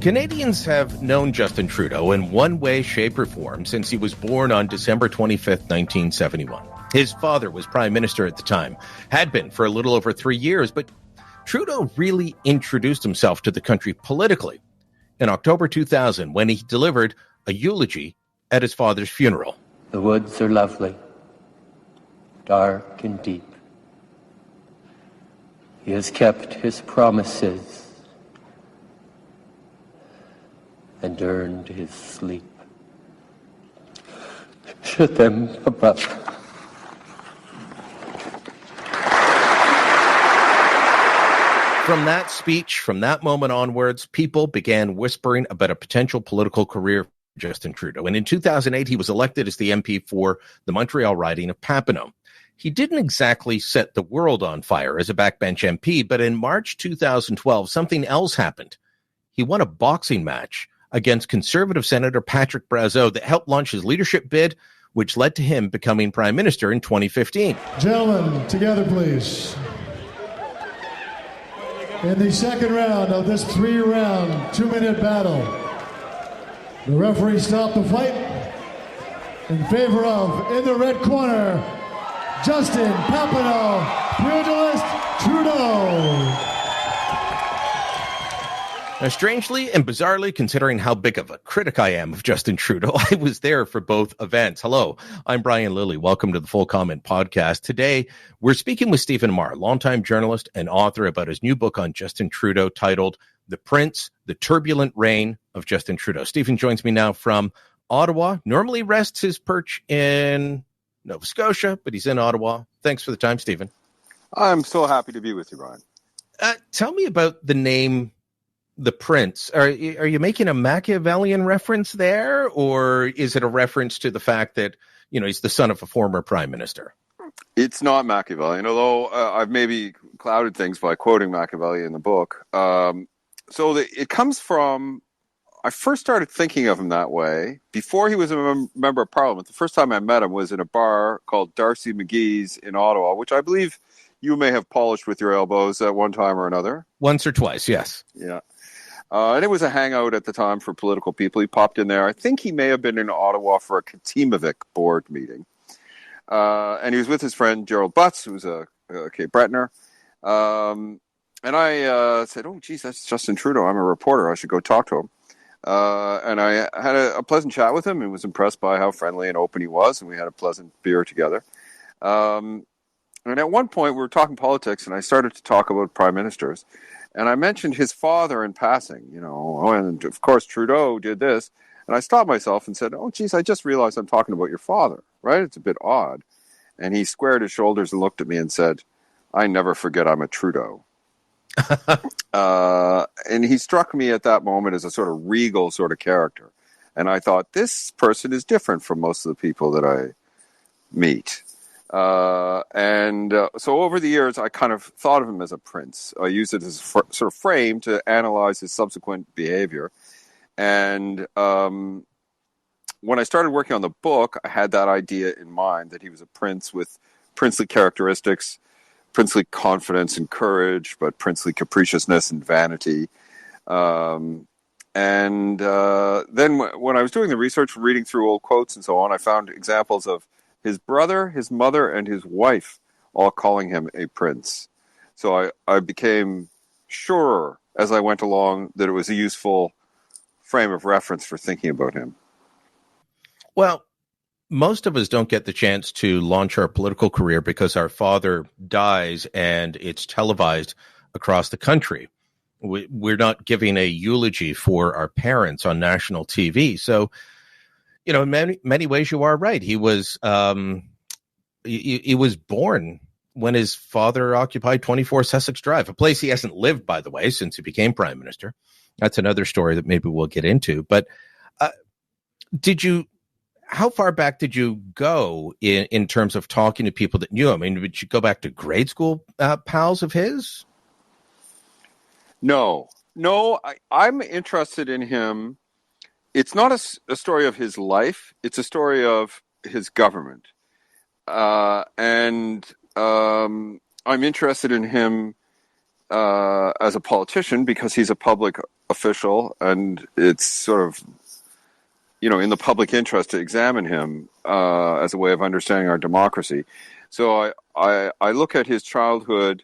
Canadians have known Justin Trudeau in one way, shape, or form since he was born on December 25th, 1971. His father was Prime Minister at the time, had been for a little over 3 years, but Trudeau really introduced himself to the country politically in October 2000 when he delivered a eulogy at his father's funeral. The woods are lovely, dark and deep. He has kept his promises and earned his sleep. Should them above. From that speech, from that moment onwards, people began whispering about a potential political career for Justin Trudeau. And in 2008, he was elected as the MP for the Montreal riding of Papineau. He didn't exactly set the world on fire as a backbench MP, but in March 2012, something else happened. He won a boxing match against Conservative Senator Patrick Brazeau that helped launch his leadership bid, which led to him becoming Prime Minister in 2015. Gentlemen, together please. In the second round of this 3-round, 2-minute battle, the referee stopped the fight in favor of, in the red corner, Justin Papineau, pugilist Trudeau. Now, strangely and bizarrely, considering how big of a critic I am of Justin Trudeau, I was there for both events. Hello, I'm Brian Lilly. Welcome to the Full Comment Podcast. Today, we're speaking with Stephen Marr, longtime journalist and author, about his new book on Justin Trudeau titled The Prince, The Turbulent Reign of Justin Trudeau. Stephen joins me now from Ottawa. Normally rests his perch in Nova Scotia, but he's in Ottawa. Thanks for the time, Stephen. I'm so happy to be with you, Brian. Tell me about the name The Prince. Are you making a Machiavellian reference there, or is it a reference to the fact that, you know, he's the son of a former prime minister? It's not Machiavellian, although I've maybe clouded things by quoting Machiavelli in the book. It comes from, I first started thinking of him that way before he was a member of Parliament. The first time I met him was in a bar called Darcy McGee's in Ottawa, which I believe you may have polished with your elbows at one time or another. Once or twice, yes. Yeah. And it was a hangout at the time for political people. He popped in there. I think he may have been in Ottawa for a Katimavik board meeting. And he was with his friend Gerald Butts, who's a Cape Bretoner. And I said, oh, geez, that's Justin Trudeau. I'm a reporter. I should go talk to him. And I had a pleasant chat with him and was impressed by how friendly and open he was. And we had a pleasant beer together. And at one point, we were talking politics, and I started to talk about prime ministers. And I mentioned his father in passing, you know, and of course Trudeau did this. And I stopped myself and said, oh, geez, I just realized I'm talking about your father, right? It's a bit odd. And he squared his shoulders and looked at me and said, I never forget I'm a Trudeau. And he struck me at that moment as a sort of regal sort of character. And I thought, this person is different from most of the people that I meet. So over the years, I kind of thought of him as a prince. I used it as a sort of frame to analyze his subsequent behavior. And when I started working on the book, I had that idea in mind, that he was a prince with princely characteristics, princely confidence and courage, but princely capriciousness and vanity. Then when I was doing the research, reading through old quotes and so on, I found examples of his brother, his mother, and his wife all calling him a prince. So I became sure as I went along that it was a useful frame of reference for thinking about him. Well, most of us don't get the chance to launch our political career because our father dies and it's televised across the country. We're not giving a eulogy for our parents on national TV. So, you know, in many ways, you are right. He was he was born when his father occupied 24 Sussex Drive, a place he hasn't lived, by the way, since he became prime minister. That's another story that maybe we'll get into. But how far back did you go in terms of talking to people that knew him? I mean, did you go back to grade school pals of his? No, I'm interested in him. It's not a story of his life. It's a story of his government. And I'm interested in him as a politician because he's a public official, and it's sort of, in the public interest to examine him as a way of understanding our democracy. So I look at his childhood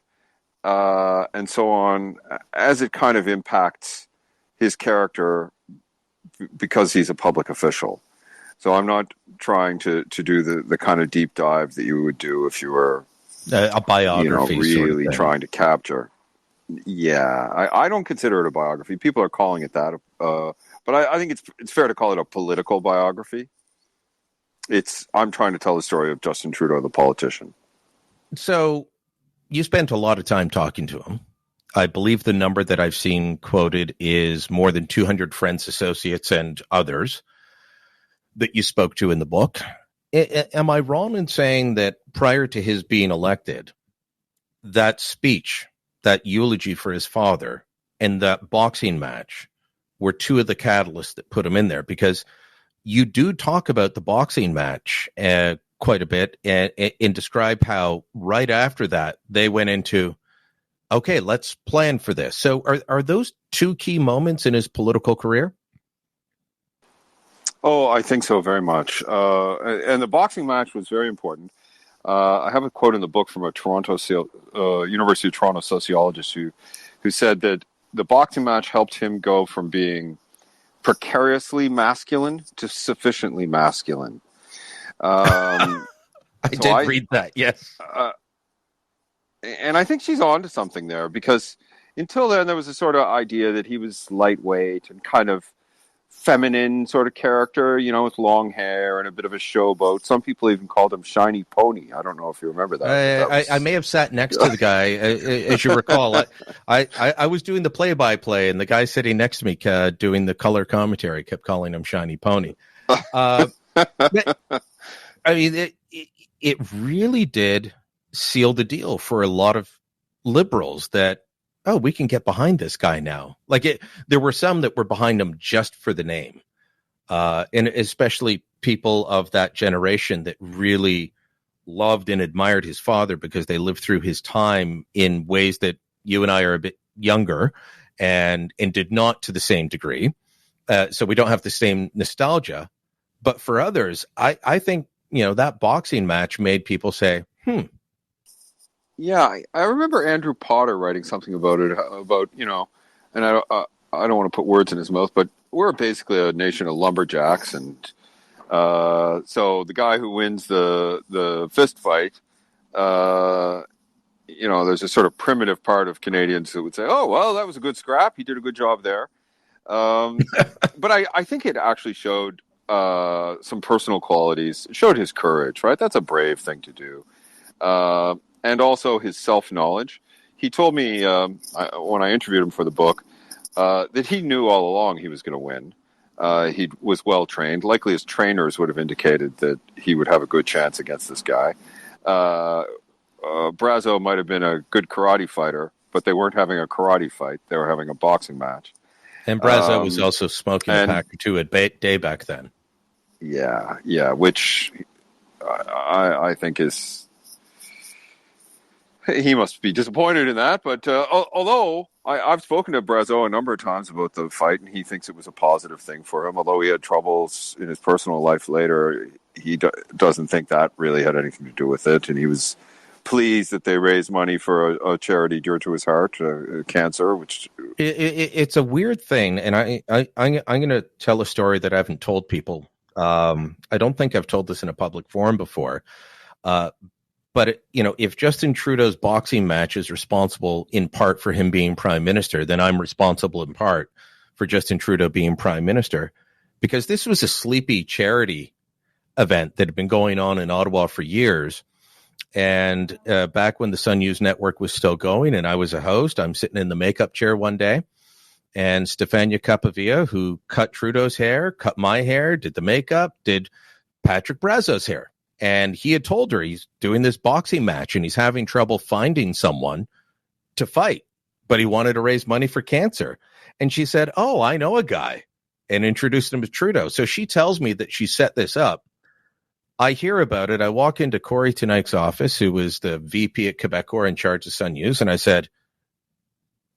and so on as it kind of impacts his character because he's a public official. So I'm not trying to do the kind of deep dive that you would do if you were a biography, really sort of trying to capture. Yeah, I don't consider it a biography. People are calling it that, but I think it's fair to call it a political biography. I'm trying to tell the story of Justin Trudeau, the politician. So you spent a lot of time talking to him. I believe the number that I've seen quoted is more than 200 friends, associates, and others that you spoke to in the book. Am I wrong in saying that prior to his being elected, that speech, that eulogy for his father, and that boxing match were two of the catalysts that put him in there? Because you do talk about the boxing match quite a bit and describe how right after that they went into, okay, let's plan for this. So are those two key moments in his political career? Oh, I think so, very much. And the boxing match was very important. I have a quote in the book from a University of Toronto sociologist who said that the boxing match helped him go from being precariously masculine to sufficiently masculine. I did read that, yes. And I think she's on to something there, because until then there was a sort of idea that he was lightweight and kind of feminine sort of character, with long hair and a bit of a showboat. Some people even called him Shiny Pony. I don't know if you remember that. I may have sat next to the guy, as you recall. I was doing the play-by-play, and the guy sitting next to me doing the color commentary kept calling him Shiny Pony. I mean, it really did seal the deal for a lot of liberals that, oh, we can get behind this guy now. There were some that were behind him just for the name. And especially people of that generation that really loved and admired his father because they lived through his time in ways that you and I are a bit younger and did not to the same degree. So we don't have the same nostalgia. But for others, I think, that boxing match made people say, Yeah, I remember Andrew Potter writing something about it, and I don't want to put words in his mouth, but we're basically a nation of lumberjacks, and so the guy who wins the fist fight, there's a sort of primitive part of Canadians who would say, oh, well, that was a good scrap. He did a good job there. But I think it actually showed some personal qualities, showed his courage, right? That's a brave thing to do. And also his self-knowledge. He told me when I interviewed him for the book that he knew all along he was going to win. He was well-trained. Likely his trainers would have indicated that he would have a good chance against this guy. Brazo might have been a good karate fighter, but they weren't having a karate fight. They were having a boxing match. And Brazo was also smoking a pack or two a day back then. Yeah, which I think is... He must be disappointed in that, but although I've spoken to Brazo a number of times about the fight, and he thinks it was a positive thing for him, although he had troubles in his personal life later, he doesn't think that really had anything to do with it, and he was pleased that they raised money for a charity dear to his heart, cancer, which... It's a weird thing, and I'm going to tell a story that I haven't told people. I don't think I've told this in a public forum before, but, if Justin Trudeau's boxing match is responsible in part for him being prime minister, then I'm responsible in part for Justin Trudeau being prime minister, because this was a sleepy charity event that had been going on in Ottawa for years. And back when the Sun News Network was still going and I was a host, I'm sitting in the makeup chair one day, and Stefania Capavia, who cut Trudeau's hair, cut my hair, did the makeup, did Patrick Brazo's hair. And he had told her he's doing this boxing match and he's having trouble finding someone to fight, but he wanted to raise money for cancer. And she said, oh, I know a guy, and introduced him to Trudeau. So she tells me that she set this up. I hear about it. I walk into Corey Tonight's office, who was the VP at Quebecor in charge of Sun News. And I said,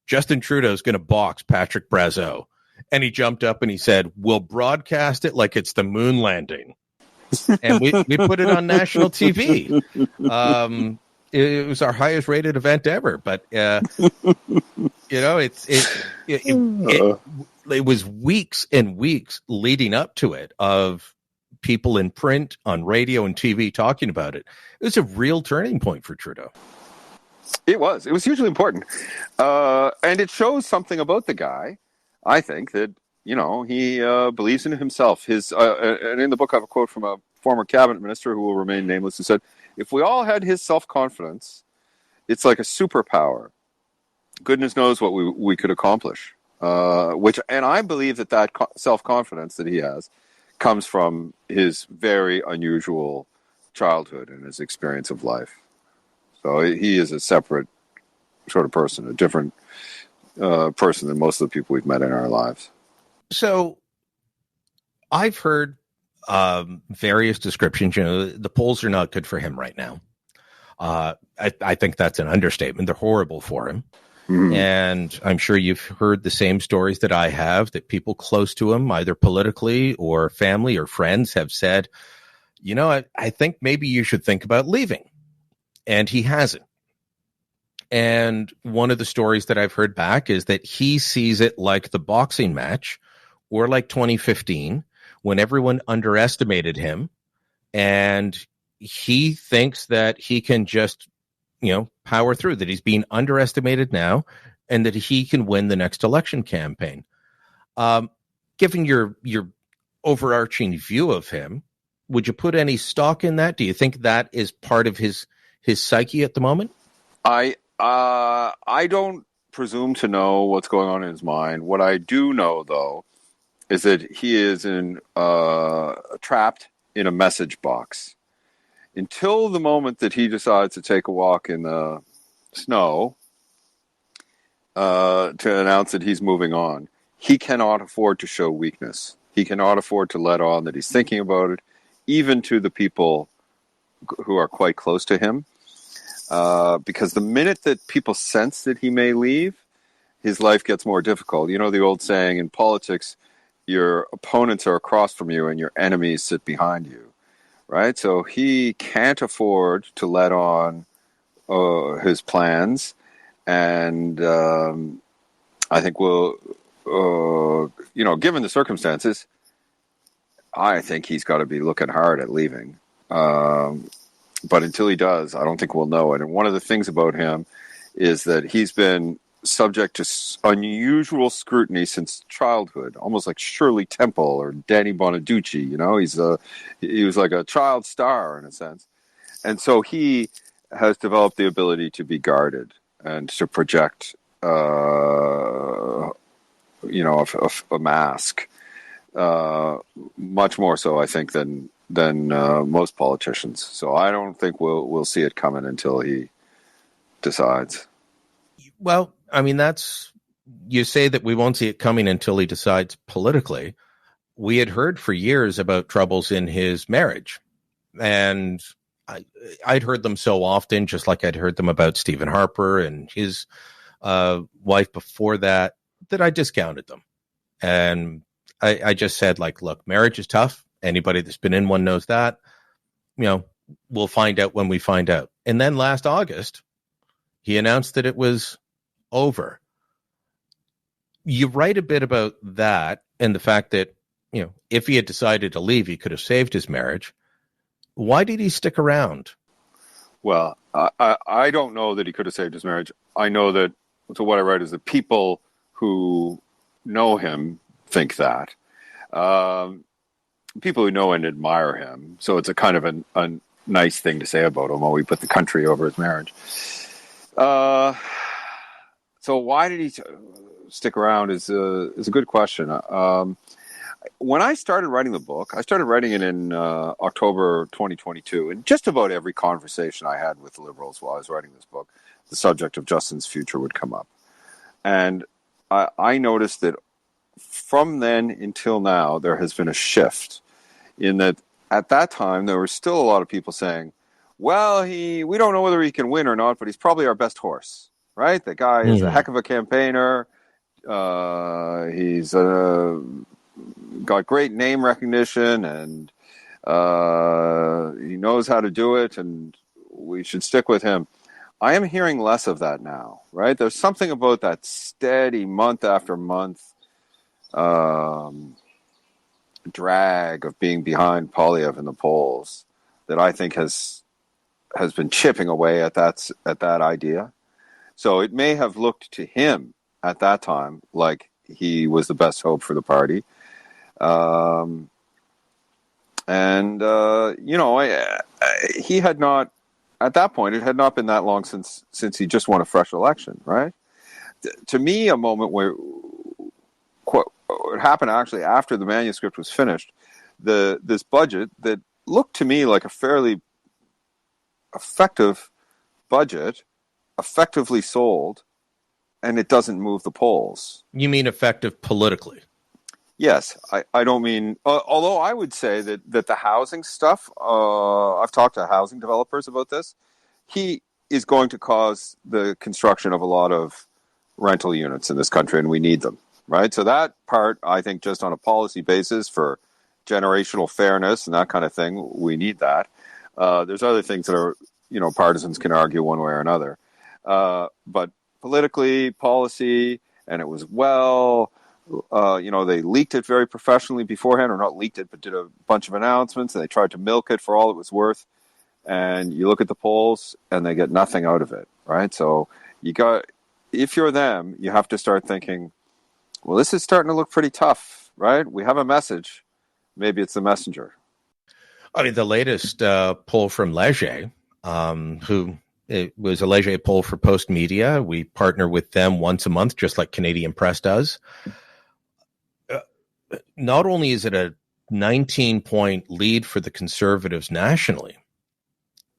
Justin Trudeau is going to box Patrick Brazeau. And he jumped up and he said, we'll broadcast it like it's the moon landing. And we put it on national TV. It was our highest rated event ever. But, it was weeks and weeks leading up to it of people in print, on radio and TV talking about it. It was a real turning point for Trudeau. It was hugely important. And it shows something about the guy, I think, that, he believes in himself. And in the book, I have a quote from a former cabinet minister who will remain nameless, who said, if we all had his self-confidence, it's like a superpower. Goodness knows what we could accomplish. And I believe that self-confidence that he has comes from his very unusual childhood and his experience of life. So he is a separate sort of person, a different person than most of the people we've met in our lives. So I've heard various descriptions. The polls are not good for him right now. I think that's an understatement. They're horrible for him. Mm-hmm. And I'm sure you've heard the same stories that I have, that people close to him, either politically or family or friends, have said, I think maybe you should think about leaving. And he hasn't. And one of the stories that I've heard back is that he sees it like the boxing match, or like 2015, when everyone underestimated him, and he thinks that he can just, power through, that he's being underestimated now, and that he can win the next election campaign. Given your overarching view of him, would you put any stock in that? Do you think that is part of his psyche at the moment? I don't presume to know what's going on in his mind. What I do know, though, is that he is trapped in a message box. Until the moment that he decides to take a walk in the snow to announce that he's moving on, he cannot afford to show weakness. He cannot afford to let on that he's thinking about it, even to the people who are quite close to him. Because the minute that people sense that he may leave, his life gets more difficult. The old saying in politics, your opponents are across from you and your enemies sit behind you, right? So he can't afford to let on his plans. And I think given the circumstances, I think he's got to be looking hard at leaving. But until he does, I don't think we'll know it. And one of the things about him is that he's been subject to unusual scrutiny since childhood, almost like Shirley Temple or Danny Bonaducci. He was like a child star in a sense. And so he has developed the ability to be guarded and to project, a mask, much more so, I think, than most politicians. So I don't think we'll see it coming until he decides. Well, I mean, you say that we won't see it coming until he decides politically. We had heard for years about troubles in his marriage, and I'd heard them so often, just like I'd heard them about Stephen Harper and his wife before that I discounted them. And I just said, look, marriage is tough. Anybody that's been in one knows that. We'll find out when we find out. And then last August, he announced that it was over. You write a bit about that and the fact that, if he had decided to leave, he could have saved his marriage. Why did he stick around? Well, I don't know that he could have saved his marriage. I know that, so what I write is that people who know him think that. People who know and admire him. So it's a kind of a nice thing to say about him. He put the country over his marriage. So why did he stick around is a good question. When I started writing the book, I started writing it in October 2022, and just about every conversation I had with liberals while I was writing this book, the subject of Justin's future would come up. And I noticed that from then until now, there has been a shift in that at that time, there were still a lot of people saying, well, we don't know whether he can win or not, but he's probably our best horse, right? The guy is a heck of a campaigner. He's got great name recognition, and he knows how to do it, and we should stick with him. I am hearing less of that now, right? There's something about that steady month after month drag of being behind Poilievre in the polls that I think has been chipping away at that idea. So it may have looked to him at that time like he was the best hope for the party. He had not, at that point, it had not been that long since he just won a fresh election, right? To me, a moment where what happened actually after the manuscript was finished, this budget that looked to me like a fairly effective budget, effectively sold, and it doesn't move the polls. You mean effective politically? Yes, I don't mean, although I would say that the housing stuff, I've talked to housing developers about this, he is going to cause the construction of a lot of rental units in this country, and we need them, right? So that part, I think, just on a policy basis for generational fairness and that kind of thing, we need that. There's other things that are, partisans can argue one way or another. But politically, policy, and it was they leaked it very professionally beforehand, or not leaked it, but did a bunch of announcements, and they tried to milk it for all it was worth. And you look at the polls, and they get nothing out of it, right? So if you're them, you have to start thinking, well, this is starting to look pretty tough, right? We have a message. Maybe it's the messenger. I mean, the latest poll from Leger, it was a Leger poll for Post Media. We partner with them once a month, just like Canadian Press does. Not only is it a 19-point lead for the Conservatives nationally,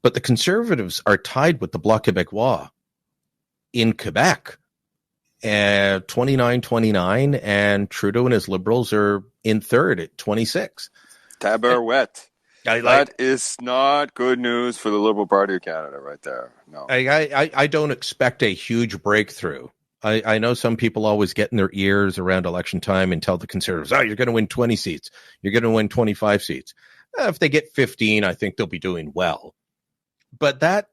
but the Conservatives are tied with the Bloc Québécois in Quebec. 29-29, and Trudeau and his Liberals are in third at 26. Tabarouette. That is not good news for the Liberal Party of Canada right there. No. I don't expect a huge breakthrough. I know some people always get in their ears around election time and tell the Conservatives, you're going to win 20 seats. You're going to win 25 seats. If they get 15, I think they'll be doing well. But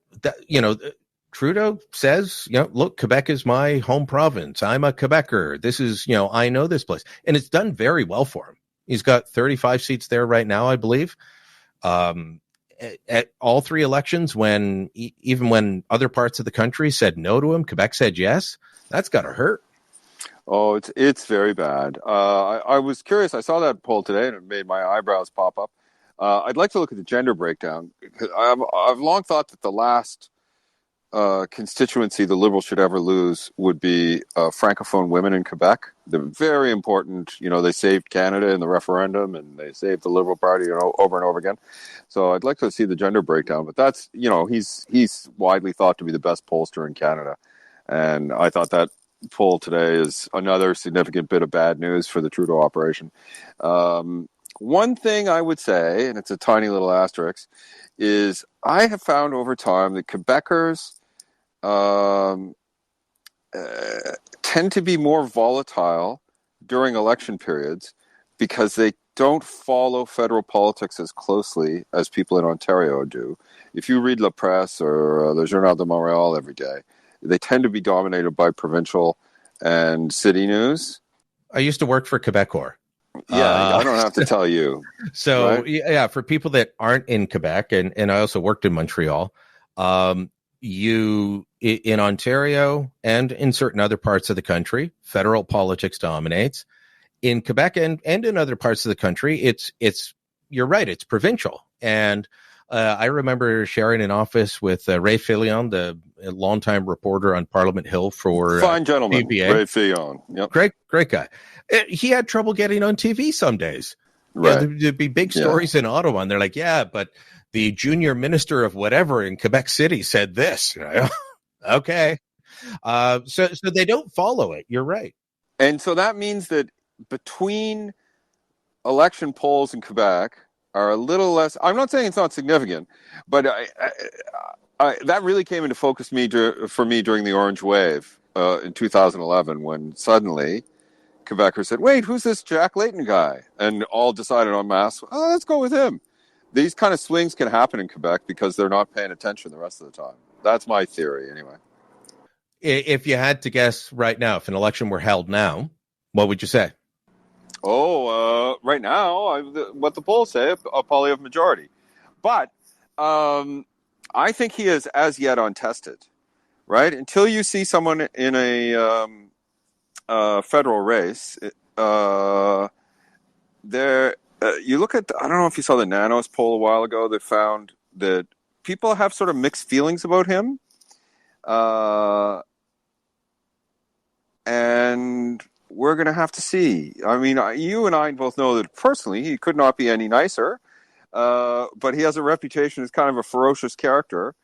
Trudeau says, look, Quebec is my home province. I'm a Quebecer. This is, I know this place. And it's done very well for him. He's got 35 seats there right now, I believe. At all three elections, even when other parts of the country said no to him, Quebec said yes. That's got to hurt. Oh, it's very bad. I was curious. I saw that poll today, and it made my eyebrows pop up. I'd like to look at the gender breakdown. I've long thought that the last constituency the Liberals should ever lose would be Francophone women in Quebec. They're very important. They saved Canada in the referendum, and they saved the Liberal Party over and over again. So I'd like to see the gender breakdown. But that's, he's widely thought to be the best pollster in Canada. And I thought that poll today is another significant bit of bad news for the Trudeau operation. One thing I would say, and it's a tiny little asterisk, is I have found over time that Quebecers tend to be more volatile during election periods because they don't follow federal politics as closely as people in Ontario do. If you read La Presse or Le Journal de Montréal every day, they tend to be dominated by provincial and city news. I used to work for Quebecor. Yeah, I don't have to tell you. So, right? Yeah, for people that aren't in Quebec, and I also worked in Montreal, in Ontario and in certain other parts of the country, federal politics dominates. In Quebec and in other parts of the country, it's you're right, it's provincial. And I remember sharing an office with Ray Fillion, the longtime reporter on Parliament Hill for fine gentleman, PBA. Ray Fillion. Yep. Great guy. He had trouble getting on TV some days. Right. There'd be big stories in Ottawa, and they're like, but the junior minister of whatever in Quebec City said this. Okay. So they don't follow it. You're right. And so that means that between election polls in Quebec are a little less, I'm not saying it's not significant, but that really came into focus for me during the Orange Wave in 2011, when suddenly Quebecers said, "Wait, who's this Jack Layton guy?" And all decided en masse, "Oh, let's go with him." These kind of swings can happen in Quebec because they're not paying attention the rest of the time. That's my theory, anyway. If you had to guess right now, if an election were held now, what would you say? Right now, what the polls say, a Poilievre majority. But I think he is as yet untested, right? Until you see someone in a federal race, you look at, I don't know if you saw the Nanos poll a while ago that found that people have sort of mixed feelings about him. And we're going to have to see. I mean, you and I both know that personally he could not be any nicer, but he has a reputation as kind of a ferocious character,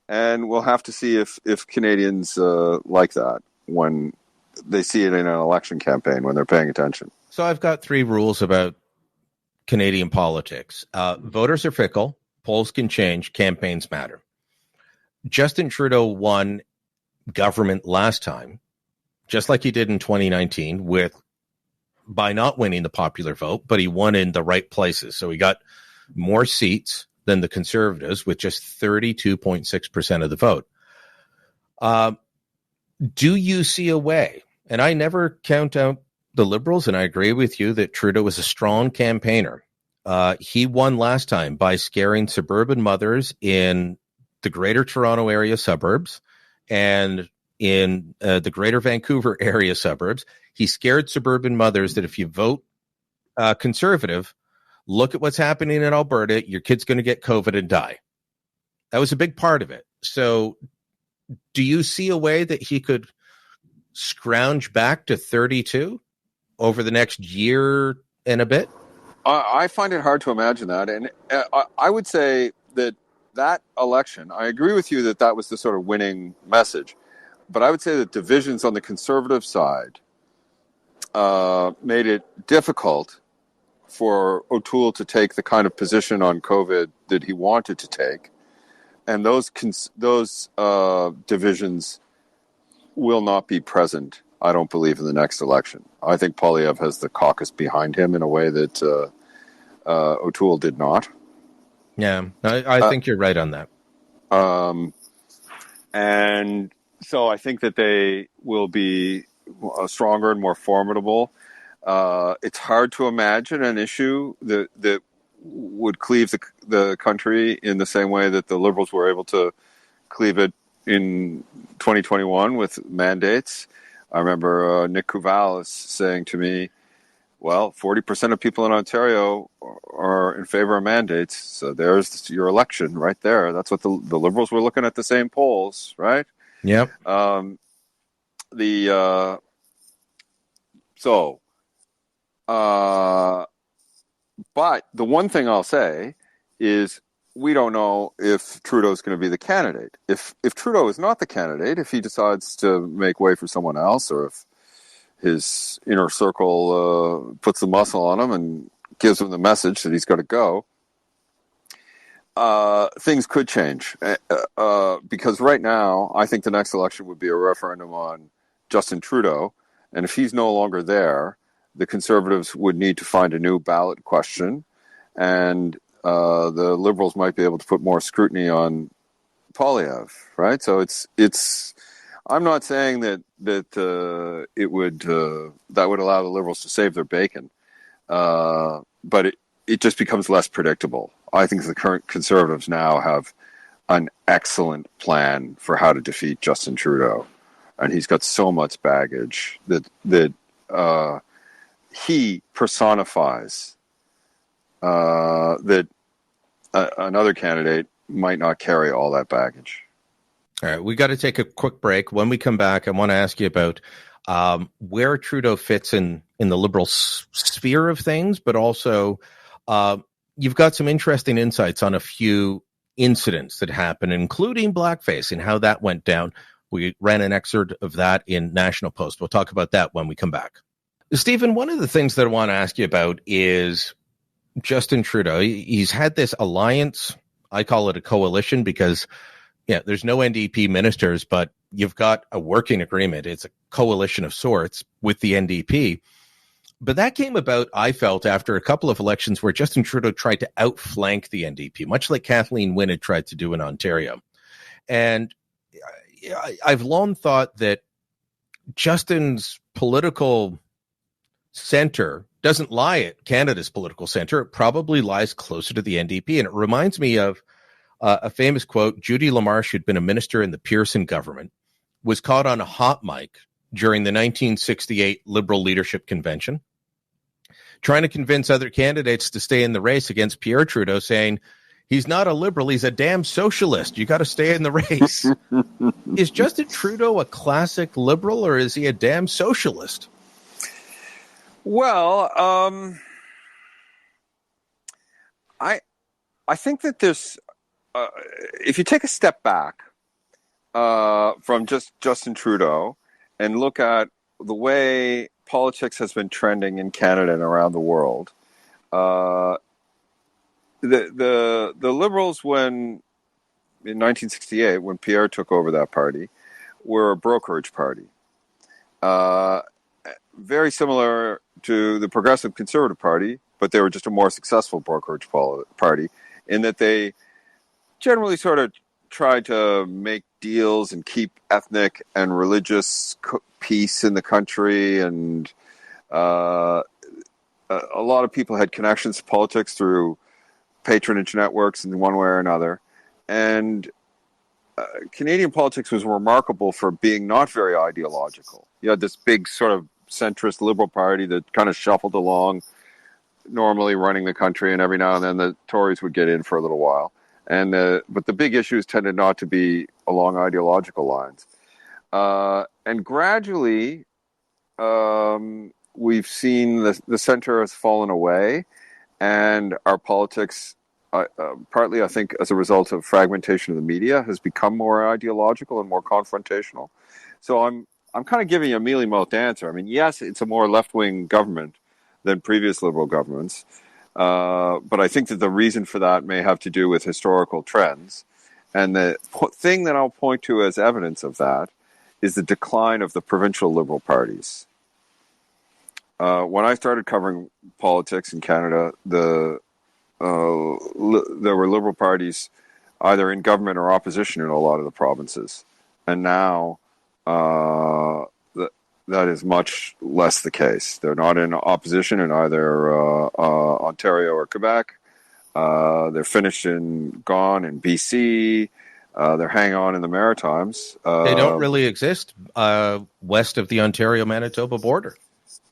and we'll have to see if Canadians like that when they see it in an election campaign, when they're paying attention. So I've got 3 rules about Canadian politics. Voters are fickle, polls can change, campaigns matter. Justin Trudeau won government last time, just like he did in 2019, by not winning the popular vote, but he won in the right places. So he got more seats than the Conservatives with just 32.6% of the vote. Do you see a way? And I never count out the Liberals, and I agree with you that Trudeau is a strong campaigner. He won last time by scaring suburban mothers in the Greater Toronto area suburbs and in the Greater Vancouver area suburbs. He scared suburban mothers that if you vote Conservative, look at what's happening in Alberta, your kid's going to get COVID and die. That was a big part of it. So do you see a way that he could scrounge back to 32 over the next year and a bit? I find it hard to imagine that. And I would say that election, I agree with you that was the sort of winning message. But I would say that divisions on the Conservative side made it difficult for O'Toole to take the kind of position on COVID that he wanted to take. And those divisions will not be present, I don't believe, in the next election. I think Poilievre has the caucus behind him in a way that O'Toole did not. Yeah, I think you're right on that. And so I think that they will be stronger and more formidable. It's hard to imagine an issue that would cleave the country in the same way that the Liberals were able to cleave it in 2021 with mandates. I remember Nick Couval saying to me, well, 40% of people in Ontario are in favor of mandates. So there's your election right there. That's what the Liberals were looking at, the same polls, right? Yep. But the one thing I'll say is we don't know if Trudeau's going to be the candidate. If Trudeau is not the candidate, if he decides to make way for someone else, or if his inner circle puts the muscle on him and gives him the message that he's got to go, things could change. Because right now, I think the next election would be a referendum on Justin Trudeau. And if he's no longer there, the Conservatives would need to find a new ballot question. And the Liberals might be able to put more scrutiny on Poilievre, right? So it's. I'm not saying that it would that would allow the Liberals to save their bacon, but it just becomes less predictable. I think the current Conservatives now have an excellent plan for how to defeat Justin Trudeau, and he's got so much baggage that he personifies that another candidate might not carry all that baggage. All right, we got to take a quick break. When we come back, I want to ask you about where Trudeau fits in the Liberal sphere of things, but also you've got some interesting insights on a few incidents that happened, including blackface and how that went down. We ran an excerpt of that in National Post. We'll talk about that when we come back. Stephen, one of the things that I want to ask you about is Justin Trudeau. He's had this alliance. I call it a coalition because Yeah, there's no NDP ministers, but you've got a working agreement. It's a coalition of sorts with the NDP. But that came about, I felt, after a couple of elections where Justin Trudeau tried to outflank the NDP, much like Kathleen Wynne had tried to do in Ontario. And I've long thought that Justin's political center doesn't lie at Canada's political center. It probably lies closer to the NDP. And it reminds me of a famous quote. Judy LaMarche, who'd been a minister in the Pearson government, was caught on a hot mic during the 1968 Liberal Leadership Convention, trying to convince other candidates to stay in the race against Pierre Trudeau, saying, he's not a liberal, he's a damn socialist. You got to stay in the race. Is Justin Trudeau a classic liberal, or is he a damn socialist? Well, I think that there's, if you take a step back from just Justin Trudeau and look at the way politics has been trending in Canada and around the world, the Liberals, when in 1968, when Pierre took over that party, were a brokerage party, very similar to the Progressive Conservative Party, but they were just a more successful brokerage party in that they generally sort of tried to make deals and keep ethnic and religious peace in the country, and a lot of people had connections to politics through patronage networks in one way or another. And Canadian politics was remarkable for being not very ideological. You had this big sort of centrist Liberal Party that kind of shuffled along, normally running the country, and every now and then the Tories would get in for a little while. And but the big issues tended not to be along ideological lines. And gradually, we've seen the center has fallen away, and our politics, partly I think as a result of fragmentation of the media, has become more ideological and more confrontational. So I'm kind of giving you a mealy-mouthed answer. I mean, yes, it's a more left-wing government than previous Liberal governments. But I think that the reason for that may have to do with historical trends. And the thing that I'll point to as evidence of that is the decline of the provincial Liberal parties. When I started covering politics in Canada, there were Liberal parties either in government or opposition in a lot of the provinces. And now that is much less the case. They're not in opposition in either Ontario or Quebec. They're finished and gone in BC. They're hanging on in the Maritimes. They don't really exist west of the Ontario-Manitoba border.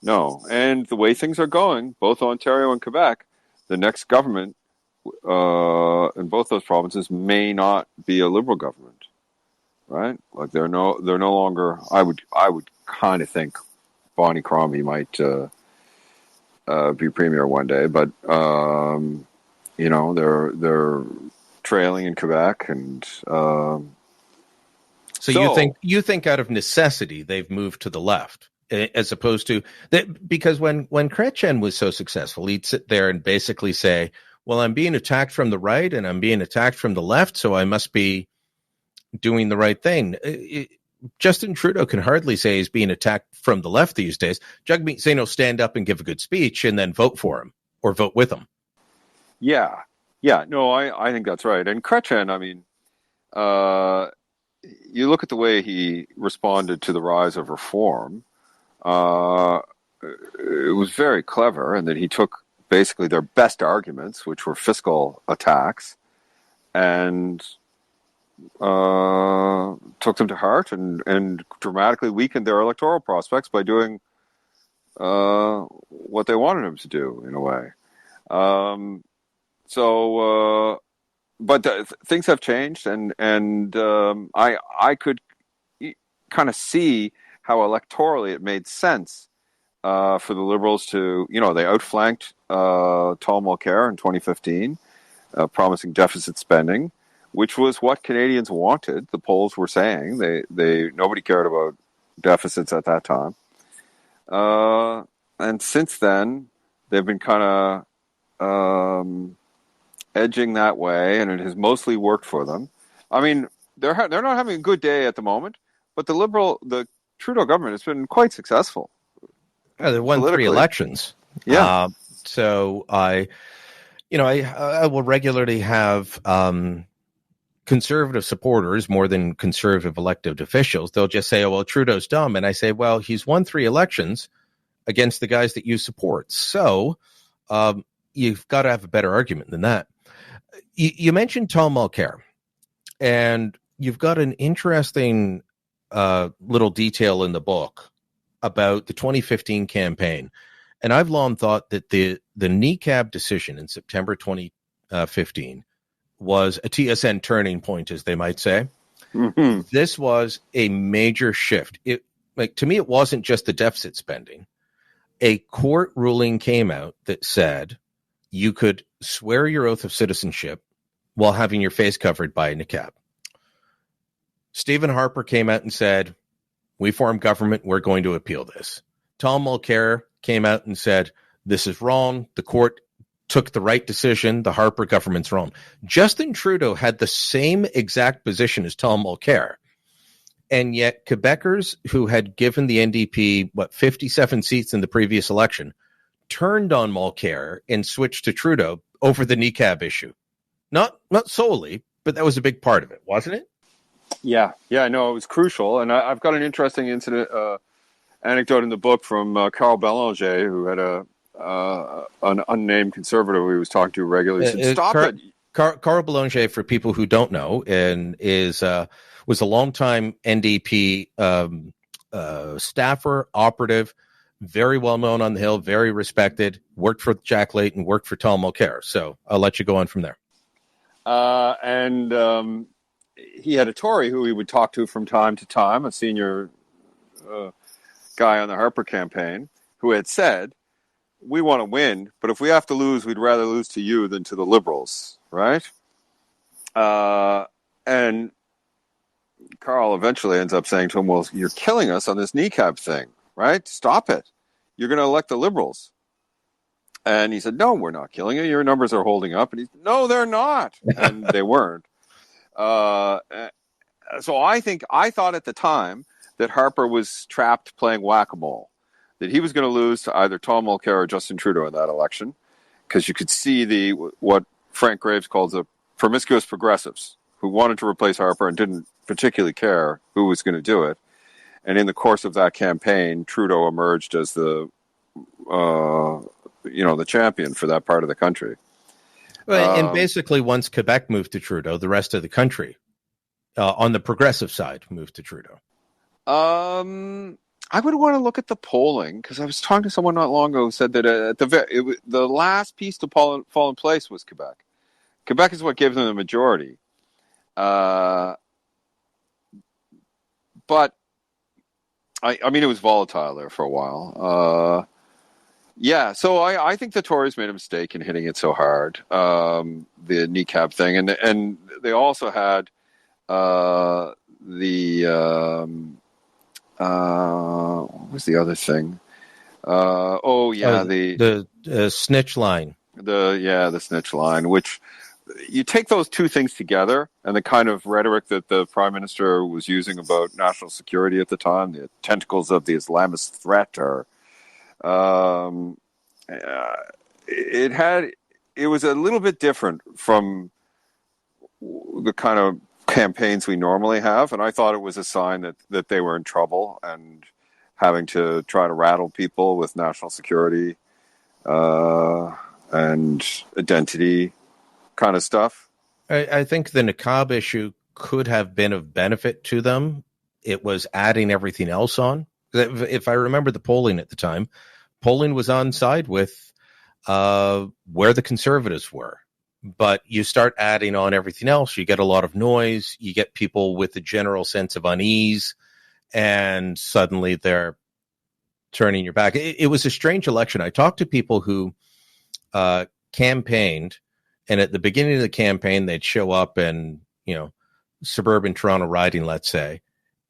No, and the way things are going, both Ontario and Quebec, the next government in both those provinces may not be a Liberal government. Right, like they're no longer. I would kind of think Bonnie Crombie might be premier one day, but they're trailing in Quebec, and so you think out of necessity they've moved to the left, as opposed to that, because when Chrétien was so successful, he'd sit there and basically say, "Well, I'm being attacked from the right and I'm being attacked from the left, so I must be doing the right thing." Justin Trudeau can hardly say he's being attacked from the left these days. Jagmeet Singh will stand up and give a good speech and then vote for him or vote with him. Yeah. No, I think that's right. And Chrétien, I mean, you look at the way he responded to the rise of reform. It was very clever, in that he took basically their best arguments, which were fiscal attacks, and took them to heart and dramatically weakened their electoral prospects by doing what they wanted him to do, in a way. But things have changed, and I could kind of see how electorally it made sense for the Liberals to, they outflanked Tom Mulcair in 2015, promising deficit spending, which was what Canadians wanted. The polls were saying nobody cared about deficits at that time. And since then, they've been kind of edging that way, and it has mostly worked for them. I mean, they're not having a good day at the moment, but the Trudeau government has been quite successful. They won 3 elections. Yeah. So I will regularly have conservative supporters more than conservative elected officials. They'll just say, "Oh, well, Trudeau's dumb," and I say, "Well, he's won 3 elections against the guys that you support. So you've got to have a better argument than that." You mentioned Tom Mulcair, and you've got an interesting little detail in the book about the 2015 campaign. And I've long thought that the NECAB decision in September 2015 was a TSN turning point, as they might say. Mm-hmm. This was a major shift. To me, it wasn't just the deficit spending. A court ruling came out that said you could swear your oath of citizenship while having your face covered by a niqab. Stephen Harper came out and said, "We form government, we're going to appeal this." Tom Mulcair came out and said, "This is wrong. The court took the right decision. The Harper government's wrong." Justin Trudeau had the same exact position as Tom Mulcair. And yet Quebecers who had given the NDP, 57 seats in the previous election, turned on Mulcair and switched to Trudeau over the niqab issue. Not solely, but that was a big part of it, wasn't it? Yeah, no, it was crucial. And I've got an interesting anecdote in the book from Carl Bélanger, who had an unnamed conservative he was talking to regularly. He said, "Stop it." Carl Bélanger, for people who don't know, and was a longtime NDP staffer, operative, very well known on the Hill, very respected, worked for Jack Layton, worked for Tom Mulcair. So I'll let you go on from there. And he had a Tory who he would talk to from time to time, a senior guy on the Harper campaign, who had said, "We want to win, but if we have to lose, we'd rather lose to you than to the Liberals," right? And Carl eventually ends up saying to him, "Well, you're killing us on this niqab thing, right? Stop it. You're going to elect the Liberals." And he said, "No, we're not killing you. Your numbers are holding up." And he said, "No, they're not." And they weren't. So I thought at the time that Harper was trapped playing whack-a-mole, that he was going to lose to either Tom Mulcair or Justin Trudeau in that election, because you could see what Frank Graves calls the promiscuous progressives who wanted to replace Harper and didn't particularly care who was going to do it. And in the course of that campaign, Trudeau emerged as the champion for that part of the country. Well, and basically, once Quebec moved to Trudeau, the rest of the country, on the progressive side, moved to Trudeau. I would want to look at the polling, because I was talking to someone not long ago who said that the last piece to fall in place was Quebec. Quebec is what gave them the majority. But I mean, it was volatile there for a while. So I think the Tories made a mistake in hitting it so hard, the niqab thing, and they also had what was the other thing? The snitch line. The snitch line, which you take those two things together, and the kind of rhetoric that the Prime Minister was using about national security at the time, the tentacles of the Islamist threat, it was a little bit different from the kind of campaigns we normally have, and I thought it was a sign that they were in trouble and having to try to rattle people with national security and identity kind of stuff. I think the niqab issue could have been of benefit to them. It was adding everything else on. If I remember the polling at the time, polling was on side with where the Conservatives were. But you start adding on everything else, you get a lot of noise, you get people with a general sense of unease, and suddenly they're turning your back. It was a strange election. I talked to people who campaigned, and at the beginning of the campaign, they'd show up in, suburban Toronto riding, let's say,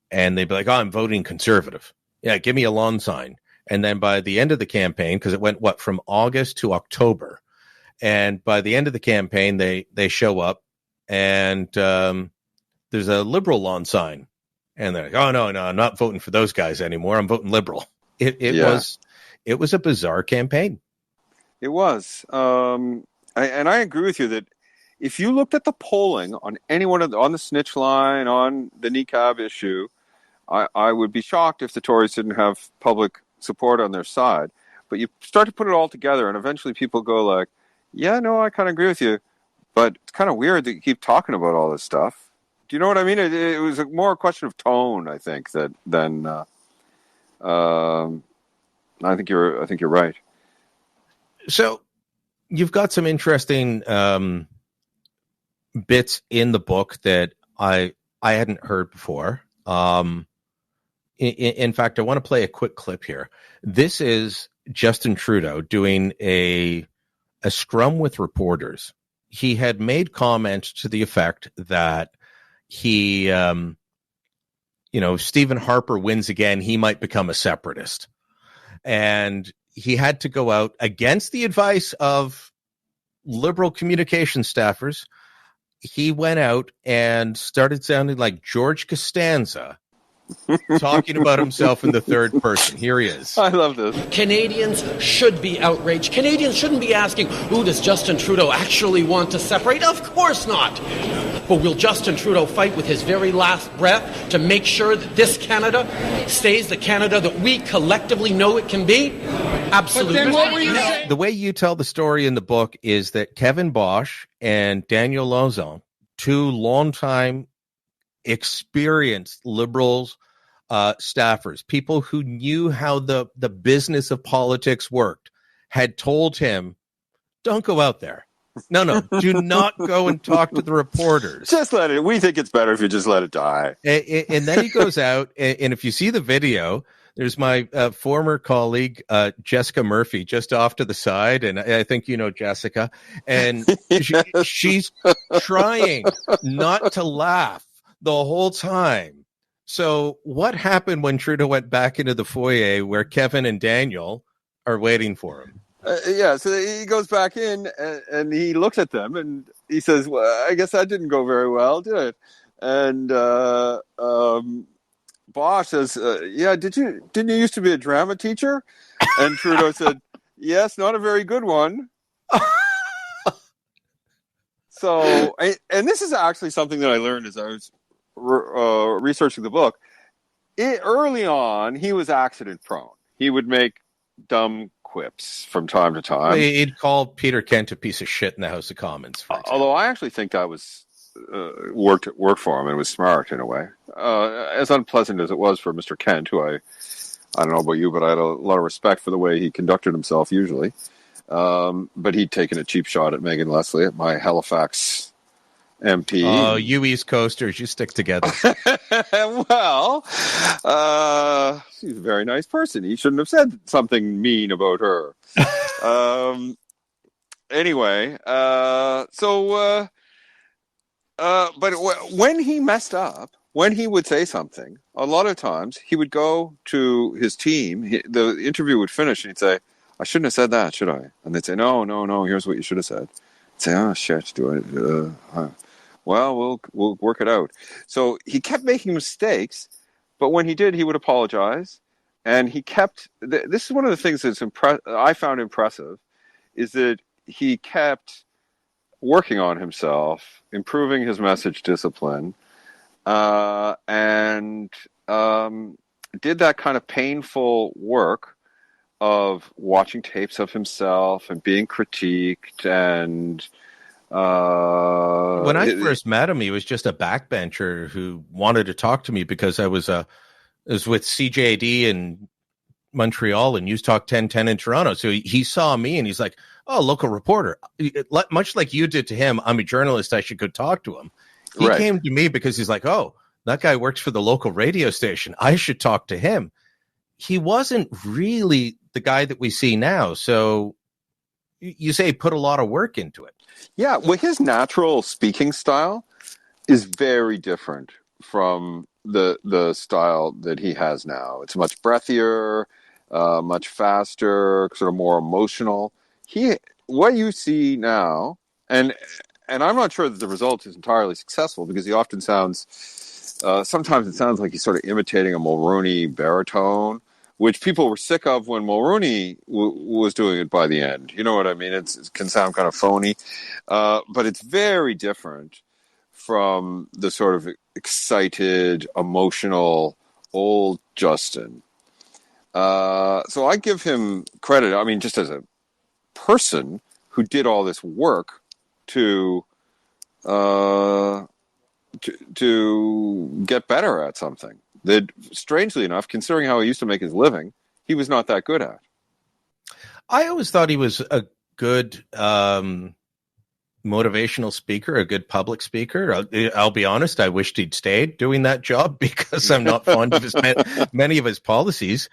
and they'd be like, "Oh, I'm voting Conservative. Yeah, give me a lawn sign." And then by the end of the campaign, because it went, from August to October, and by the end of the campaign, they show up and there's a Liberal lawn sign. And they're like, oh, no, I'm not voting for those guys anymore. I'm voting Liberal. It was a bizarre campaign. It was. And I agree with you that if you looked at the polling on any one of on the snitch line, on the niqab issue, I would be shocked if the Tories didn't have public support on their side. But you start to put it all together, and eventually people go like, yeah, no, I kind of agree with you. But it's kind of weird that you keep talking about all this stuff. Do you know what I mean? It was more a question of tone, I think, than I think you're right. So you've got some interesting bits in the book that I hadn't heard before. In fact, I want to play a quick clip here. This is Justin Trudeau doing a scrum with reporters. He had made comments to the effect that he, Stephen Harper wins again, he might become a separatist. And he had to go out against the advice of Liberal communication staffers. He went out and started sounding like George Costanza, talking about himself in the third person. Here he is. I love this. Canadians should be outraged. Canadians shouldn't be asking, does Justin Trudeau actually want to separate? Of course not. But will Justin Trudeau fight with his very last breath to make sure that this Canada stays the Canada that we collectively know it can be? Absolutely. But then what were you saying? The way you tell the story in the book is that Kevin Bosch and Daniel Lauzon, two longtime experienced Liberals staffers, people who knew how the business of politics worked, had told him, don't go out there. No, do not go and talk to the reporters. Just let it. We think it's better if you just let it die. And then he goes out, and if you see the video, there's my former colleague, Jessica Murphy, just off to the side. And I think you know Jessica. And she's trying not to laugh the whole time. So what happened when Trudeau went back into the foyer where Kevin and Daniel are waiting for him? So he goes back in and he looks at them and he says, well, I guess that didn't go very well, did it? And Bosch says, didn't you used to be a drama teacher? And Trudeau said, yes, not a very good one. So, and this is actually something that I learned as I was researching the book. Early on, he was accident prone. He would make dumb quips from time to time. He'd call Peter Kent a piece of shit in the House of Commons. Although I actually think that was worked for him and was smart in a way. As unpleasant as it was for Mr. Kent, who I don't know about you, but I had a lot of respect for the way he conducted himself usually. But he'd taken a cheap shot at Megan Leslie, at my Halifax MP. Oh, you East Coasters, you stick together. Well, she's a very nice person. He shouldn't have said something mean about her. Anyway, but when he messed up, when he would say something, a lot of times he would go to his team. The interview would finish and he'd say, I shouldn't have said that, should I? And they'd say, no, here's what you should have said. I'd say, oh, shit, do I? Well, we'll work it out. So he kept making mistakes, but when he did, he would apologize. And he kept, this is one of the things that's I found impressive, is that he kept working on himself, improving his message discipline, and did that kind of painful work of watching tapes of himself and being critiqued. And when I first met him, he was just a backbencher who wanted to talk to me because I was with CJD in Montreal and News Talk 1010 in Toronto. So he saw me and he's like, oh, local reporter. Much like you did to him, I'm a journalist, I should go talk to him. He came to me because he's like, oh, that guy works for the local radio station, I should talk to him. He wasn't really the guy that we see now. So you say he put a lot of work into it. Yeah, well, his natural speaking style is very different from the style that he has now. It's much breathier, much faster, sort of more emotional. What you see now, and and I'm not sure that the result is entirely successful because he often sounds, sometimes it sounds like he's sort of imitating a Mulroney baritone, which people were sick of when Mulroney was doing it by the end. You know what I mean? It can sound kind of phony, but it's very different from the sort of excited, emotional old Justin. So I give him credit. I mean, just as a person who did all this work to get better at something that, strangely enough, considering how he used to make his living, he was not that good at. I always thought he was a good motivational speaker, a good public speaker. I'll be honest, I wished he'd stayed doing that job because I'm not fond of many of his policies.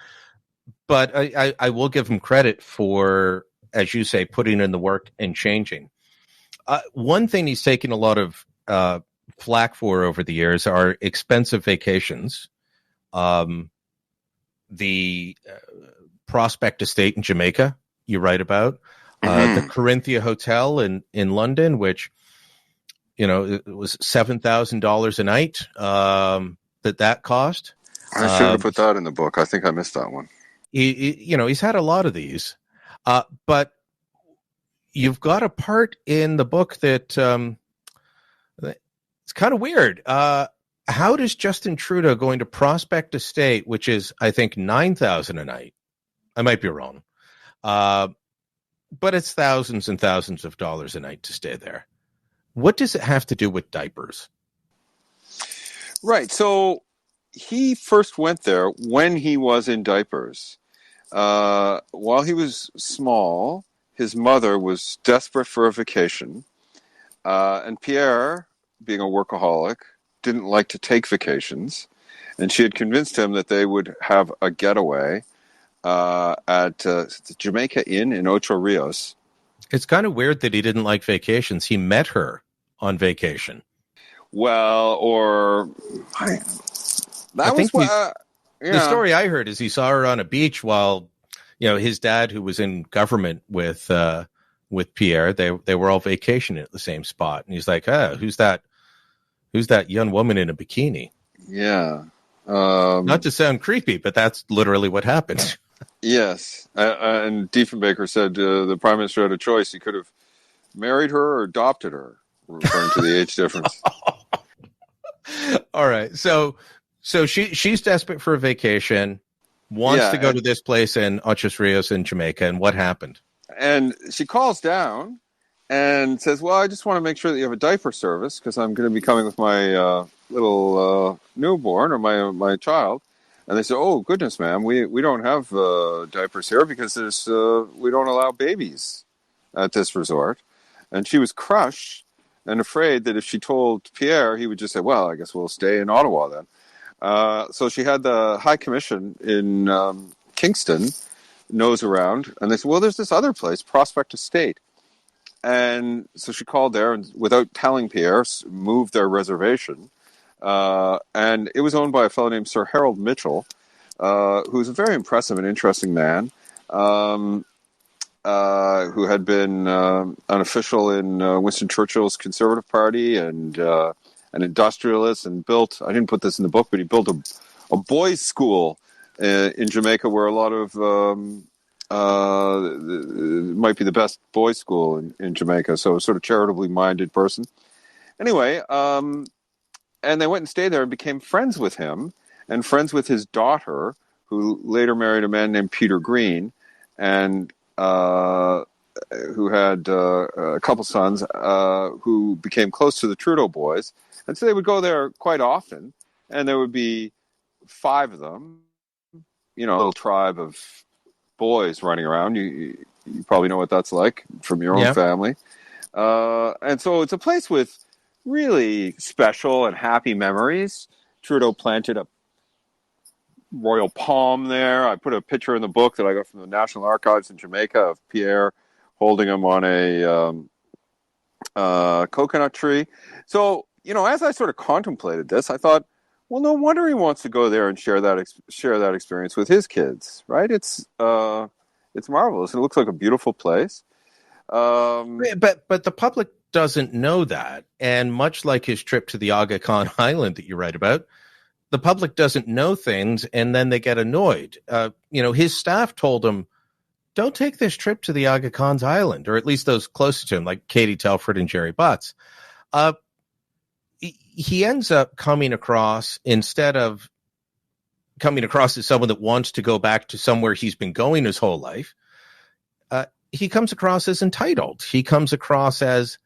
But I will give him credit for, as you say, putting in the work and changing. One thing he's taken a lot of flack for over the years are expensive vacations. The Prospect Estate in Jamaica, you write about. The Corinthia Hotel in London, which, it was $7,000 a night that cost. I should have put that in the book. I think I missed that one. He's had a lot of these. But you've got a part in the book that it's kind of weird. How does Justin Trudeau going to Prospect Estate, which is, I think, $9,000 a night? I might be wrong. But it's thousands and thousands of dollars a night to stay there. What does it have to do with diapers? Right. So he first went there when he was in diapers. While he was small, his mother was desperate for a vacation. And Pierre, being a workaholic, didn't like to take vacations. And she had convinced him that they would have a getaway at the Jamaica Inn in Ocho Rios. It's kind of weird that he didn't like vacations. He met her on vacation. Well, the story I heard is he saw her on a beach while, his dad, who was in government with Pierre, they were all vacationing at the same spot, and he's like, who's that young woman in a bikini? Yeah. Not to sound creepy, but that's literally what happened. Yes. And Diefenbaker said the Prime Minister had a choice. He could have married her or adopted her, referring to the age difference. All right. So she's desperate for a vacation, wants to go to this place in Ocho Rios in Jamaica. And what happened? And she calls down and says, well, I just want to make sure that you have a diaper service because I'm going to be coming with my little newborn or my child. And they say, oh, goodness, ma'am, we don't have diapers here because we don't allow babies at this resort. And she was crushed and afraid that if she told Pierre, he would just say, well, I guess we'll stay in Ottawa then. So she had the High Commission in Kingston nose around, and they said, well, there's this other place, Prospect Estate. And so she called there and, without telling Pierre, moved their reservation. And it was owned by a fellow named Sir Harold Mitchell, who's a very impressive and interesting man, who had been an official in Winston Churchill's Conservative Party and an industrialist, and built, I didn't put this in the book, but he built a boys' school in Jamaica where a lot of might be the best boys' school in Jamaica, so a sort of charitably minded person. Anyway, and they went and stayed there and became friends with him and friends with his daughter, who later married a man named Peter Green, and who had a couple sons who became close to the Trudeau boys. And so they would go there quite often, and there would be 5 of them, a little tribe of boys running around. You probably know what that's like from your own family. And so it's a place with really special and happy memories. Trudeau planted a royal palm there. I put a picture in the book that I got from the National Archives in Jamaica of Pierre holding him on a coconut tree. So, as I sort of contemplated this, I thought, well, no wonder he wants to go there and share that experience with his kids, right? It's marvelous. It looks like a beautiful place. But the public doesn't know that. And much like his trip to the Aga Khan Island that you write about, the public doesn't know things, and then they get annoyed. His staff told him, don't take this trip to the Aga Khan's Island, or at least those closest to him, like Katie Telford and Jerry Butts. He ends up coming across, instead of coming across as someone that wants to go back to somewhere he's been going his whole life, he comes across as entitled. He comes across as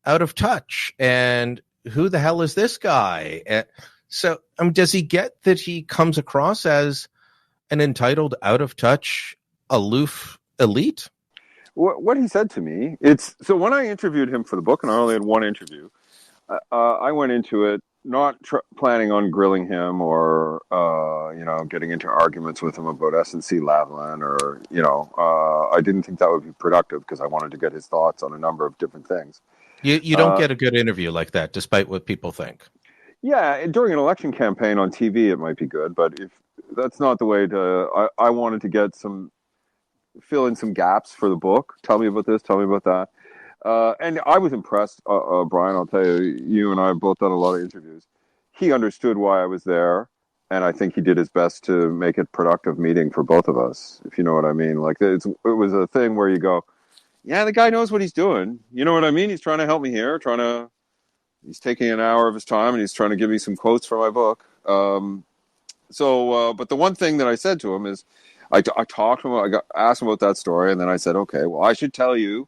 out of touch. And who the hell is this guy? So does he get that he comes across as an entitled, out of touch, aloof elite? What he said to me, so when I interviewed him for the book, and I only had one interview, I went into it not planning on grilling him or getting into arguments with him about SNC-Lavalin, or I didn't think that would be productive because I wanted to get his thoughts on a number of different things. You don't get a good interview like that, despite what people think. Yeah, during an election campaign on TV, it might be good, but if that's not the way to, I wanted to fill in some gaps for the book. Tell me about this, tell me about that. And I was impressed, Brian, I'll tell you, you and I have both done a lot of interviews. He understood why I was there, and I think he did his best to make it a productive meeting for both of us, if you know what I mean. Like, it was a thing where you go, yeah, the guy knows what he's doing. You know what I mean? He's trying to help me here, he's taking an hour of his time, and he's trying to give me some quotes for my book. But the one thing that I said to him is, I talked to him, asked him about that story, and then I said, okay, well, I should tell you,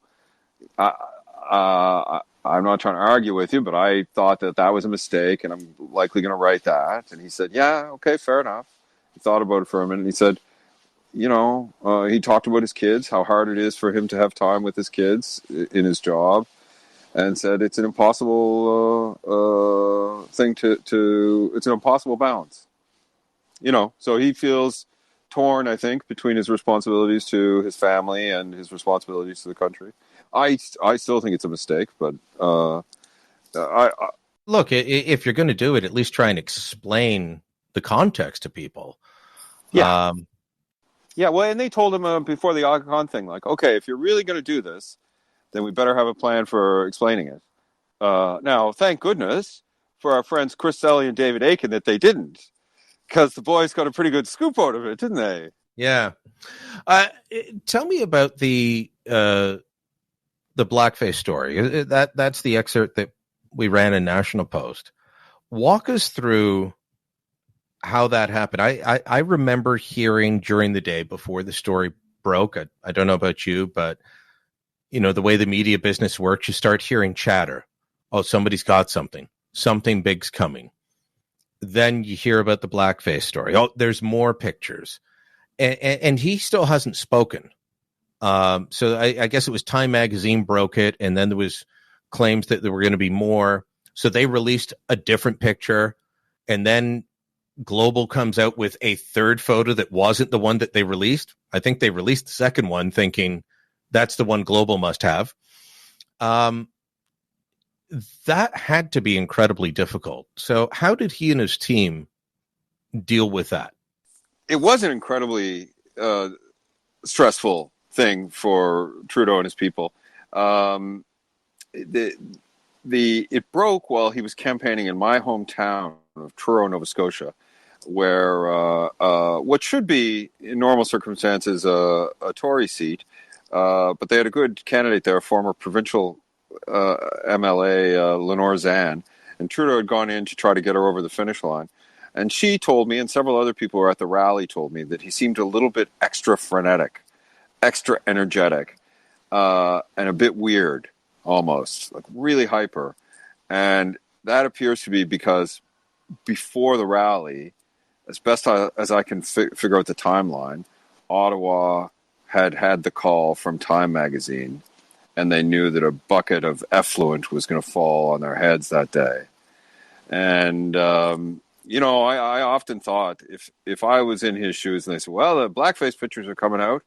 I'm not trying to argue with you, but I thought that was a mistake, and I'm likely going to write that. And he said, yeah, okay, fair enough. He thought about it for a minute, and he said, he talked about his kids, how hard it is for him to have time with his kids in his job, and said it's an impossible thing it's an impossible balance. So he feels torn, I think, between his responsibilities to his family and his responsibilities to the country. I still think it's a mistake, but look, if you're going to do it, at least try and explain the context to people. Yeah. Well, and they told him before the Aga Khan thing, like, okay, if you're really going to do this, then we better have a plan for explaining it. Now, thank goodness for our friends Chris Selly and David Aiken that they didn't, because the boys got a pretty good scoop out of it, didn't they? Yeah. Tell me about the blackface story. That's the excerpt that we ran in National Post. Walk us through how that happened. I remember hearing during the day before the story broke. I don't know about you, but the way the media business works, you start hearing chatter. Oh, somebody's got something. Something big's coming. Then you hear about the blackface story. Oh, there's more pictures. And he still hasn't spoken. So I guess it was Time Magazine broke it, and then there was claims that there were going to be more. So they released a different picture, and then Global comes out with a third photo that wasn't the one that they released. I think they released the second one thinking that's the one Global must have. That had to be incredibly difficult. So how did he and his team deal with that? It was an incredibly stressful thing for Trudeau and his people. It broke while he was campaigning in my hometown of Truro, Nova Scotia, where what should be, in normal circumstances, a Tory seat, but they had a good candidate there, a former provincial MLA, Lenore Zann, and Trudeau had gone in to try to get her over the finish line. And she told me, and several other people who were at the rally told me, that he seemed a little bit extra frenetic, extra energetic, and a bit weird, almost, like really hyper. And that appears to be because before the rally, as best as I can figure out the timeline, Ottawa had the call from Time Magazine, and they knew that a bucket of effluent was going to fall on their heads that day. And, I often thought if I was in his shoes and they said, well, the blackface pictures are coming out,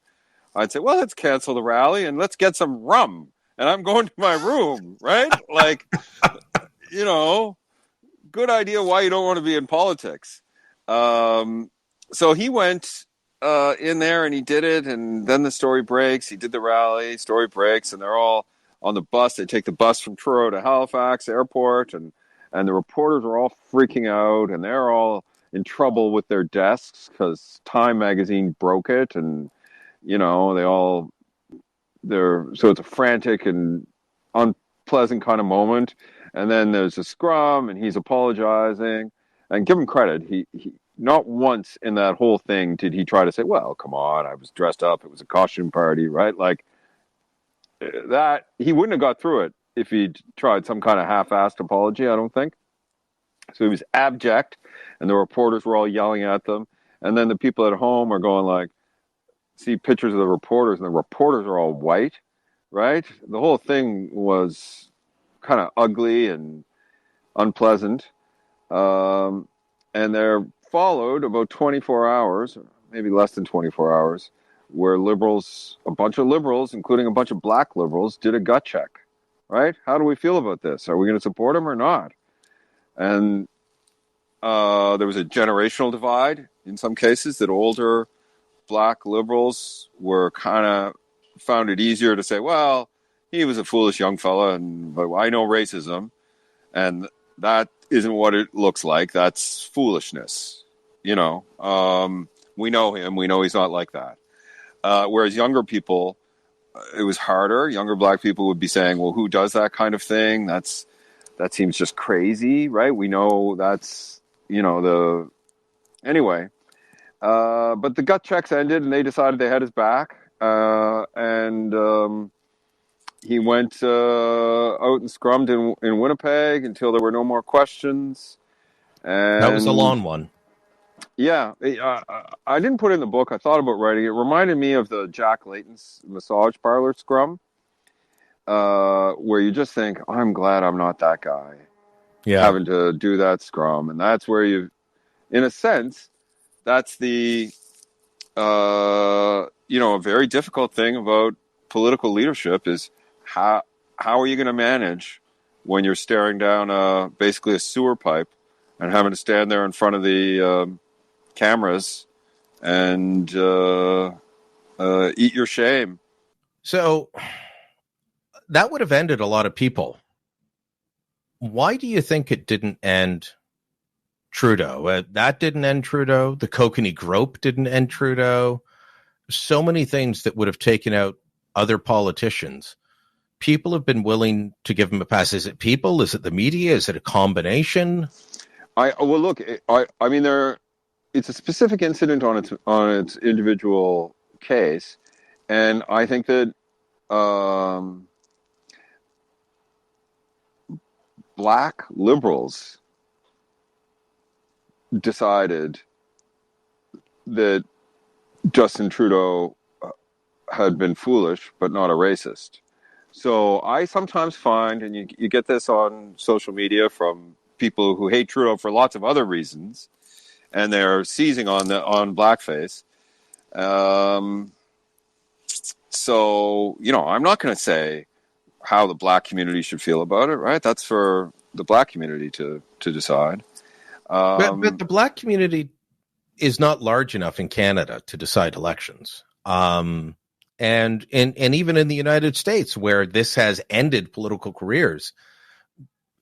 I'd say, well, let's cancel the rally and let's get some rum. And I'm going to my room, right? Like, good idea why you don't want to be in politics. So he went in there and he did it. And then the story breaks. He did the rally, story breaks, and they're all on the bus. They take the bus from Truro to Halifax Airport, and the reporters are all freaking out, and they're all in trouble with their desks because Time magazine broke it, and so it's a frantic and unpleasant kind of moment. And then there's a scrum, and he's apologizing. And give him credit, he not once in that whole thing did he try to say, well, come on, I was dressed up, it was a costume party, right? Like that, he wouldn't have got through it if he'd tried some kind of half-assed apology, I don't think. So he was abject, and the reporters were all yelling at them. And then the people at home are going like, see pictures of the reporters, and the reporters are all white, right? The whole thing was kind of ugly and unpleasant. And there followed about 24 hours, maybe less than 24 hours, where a bunch of liberals, including a bunch of black liberals, did a gut check, right? How do we feel about this? Are we going to support him or not? And there was a generational divide in some cases, that older black liberals were kind of found it easier to say, well, he was a foolish young fella, but I know racism, and that isn't what it looks like. That's foolishness. We know him. We know he's not like that. Whereas younger people, it was harder. Younger black people would be saying, well, who does that kind of thing? That seems just crazy, right? We know that's, anyway. But the gut checks ended, and they decided they had his back. And he went out and scrummed in Winnipeg until there were no more questions. And that was a long one. Yeah. I didn't put it in the book. I thought about writing it. It reminded me of the Jack Layton's massage parlor scrum, where you just think, I'm glad I'm not that guy having to do that scrum. And that's where in a sense, that's the, a very difficult thing about political leadership is how are you going to manage when you're staring down basically a sewer pipe and having to stand there in front of the cameras and eat your shame. So that would have ended a lot of people. Why do you think it didn't end Trudeau? That didn't end Trudeau. The kokanee grope didn't end Trudeau. So many things that would have taken out other politicians. People have been willing to give him a pass. Is it people? Is it the media? Is it a combination? It's a specific incident on its individual case, and I think that black liberals decided that Justin Trudeau had been foolish, but not a racist. So I sometimes find, and you get this on social media from people who hate Trudeau for lots of other reasons, and they're seizing on blackface. So, I'm not going to say how the black community should feel about it, right? That's for the black community to decide. But the black community is not large enough in Canada to decide elections. And even in the United States, where this has ended political careers,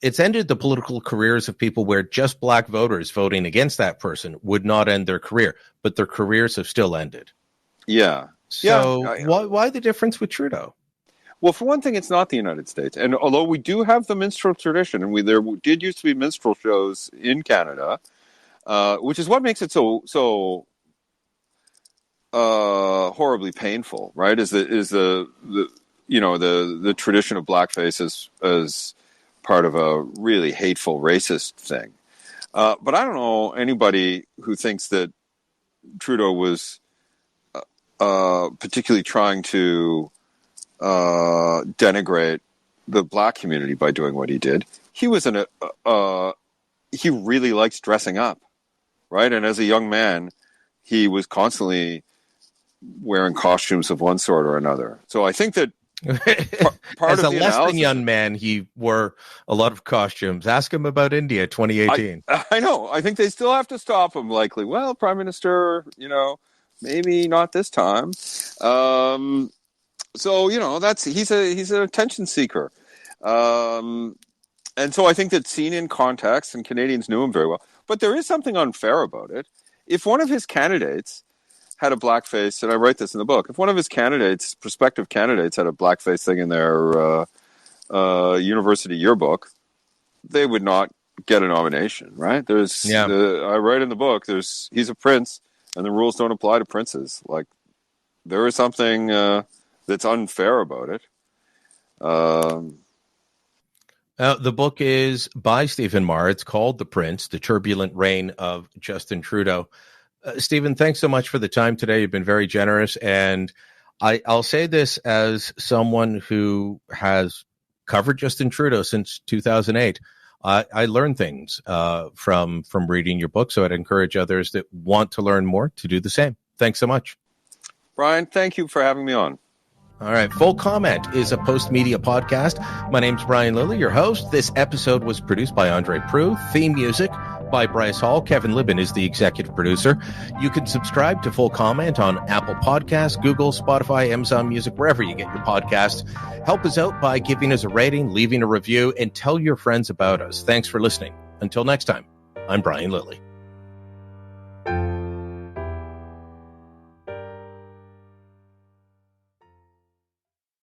it's ended the political careers of people where just black voters voting against that person would not end their career, but their careers have still ended. Yeah. So why the difference with Trudeau? Well, for one thing, it's not the United States. And although we do have the minstrel tradition, and there did used to be minstrel shows in Canada, which is what makes it so horribly painful, right? Is the tradition of blackface as part of a really hateful racist thing. But I don't know anybody who thinks that Trudeau was particularly trying to denigrate the black community by doing what he did. He was he really likes dressing up, right? And as a young man, he was constantly wearing costumes of one sort or another. So I think that part as of a less than young man, he wore a lot of costumes. Ask him about India 2018. I know. I think they still have to stop him. Likely. Well, Prime Minister, maybe not this time. So he's an attention seeker, and so I think that seen in context, and Canadians knew him very well. But there is something unfair about it. If one of his candidates had a blackface, and I write this in the book, if one of his prospective candidates, had a blackface thing in their university yearbook, they would not get a nomination, right? I write in the book, he's a prince, and the rules don't apply to princes. Like, there is something that's unfair about it. The book is by Stephen Marr. It's called The Prince, The Turbulent Reign of Justin Trudeau. Stephen, thanks so much for the time today. You've been very generous. And I'll say this as someone who has covered Justin Trudeau since 2008. I learned things from reading your book. So I'd encourage others that want to learn more to do the same. Thanks so much. Brian, thank you for having me on. All right. Full Comment is a post-media podcast. My name's Brian Lilly, your host. This episode was produced by Andre Proulx. Theme music by Bryce Hall. Kevin Libin is the executive producer. You can subscribe to Full Comment on Apple Podcasts, Google, Spotify, Amazon Music, wherever you get your podcasts. Help us out by giving us a rating, leaving a review, and tell your friends about us. Thanks for listening. Until next time, I'm Brian Lilly.